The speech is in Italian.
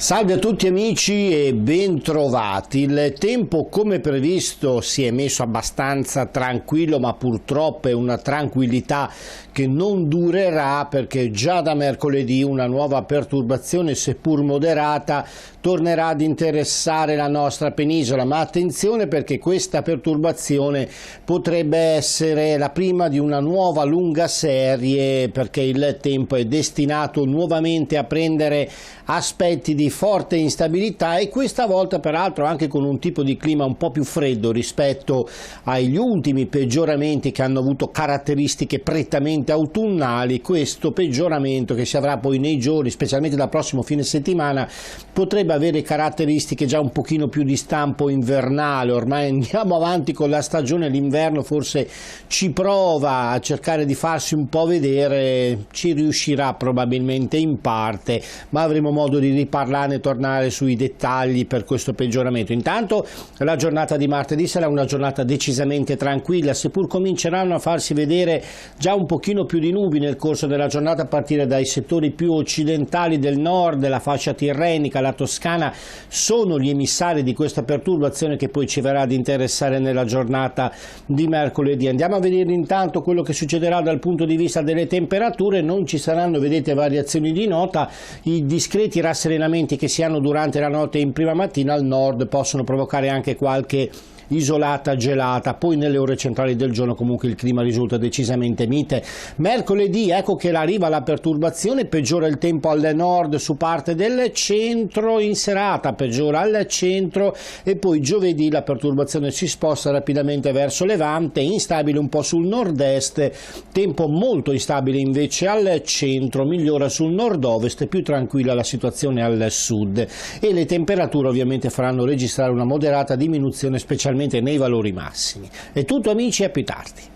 Salve a tutti amici e bentrovati. Il tempo come previsto si è messo abbastanza tranquillo, ma purtroppo è una tranquillità che non durerà, perché già da mercoledì una nuova perturbazione, seppur moderata, tornerà ad interessare la nostra penisola. Ma attenzione, perché questa perturbazione potrebbe essere la prima di una nuova lunga serie, perché il tempo è destinato nuovamente a prendere aspetti di forte instabilità, e questa volta peraltro anche con un tipo di clima un po' più freddo rispetto agli ultimi peggioramenti che hanno avuto caratteristiche prettamente autunnali. Questo peggioramento, che si avrà poi nei giorni, specialmente dal prossimo fine settimana, potrebbe avere caratteristiche già un pochino più di stampo invernale. Ormai andiamo avanti con la stagione, l'inverno forse ci prova a cercare di farsi un po' vedere, ci riuscirà probabilmente in parte, ma avremo modo di riparlarne e tornare sui dettagli per questo peggioramento. Intanto la giornata di martedì sarà una giornata decisamente tranquilla, seppur cominceranno a farsi vedere già un pochino più di nubi nel corso della giornata, a partire dai settori più occidentali del nord, la fascia tirrenica, la Toscana sono gli emissari di questa perturbazione che poi ci verrà ad interessare nella giornata di mercoledì. Andiamo a vedere intanto quello che succederà dal punto di vista delle temperature. Non ci saranno, vedete, variazioni di nota. I discreti rasserenamenti che si hanno durante la notte e in prima mattina al nord possono provocare anche qualche isolata gelata, poi nelle ore centrali del giorno comunque il clima risulta decisamente mite. Mercoledì ecco che arriva la perturbazione, peggiora il tempo al nord su parte del centro, in serata peggiora al centro, e poi giovedì la perturbazione si sposta rapidamente verso levante, instabile un po' sul nord-est, tempo molto instabile invece al centro, migliora sul nord-ovest, più tranquilla la situazione al sud, e le temperature ovviamente faranno registrare una moderata diminuzione, specialmente nei valori massimi. È tutto amici, a più tardi.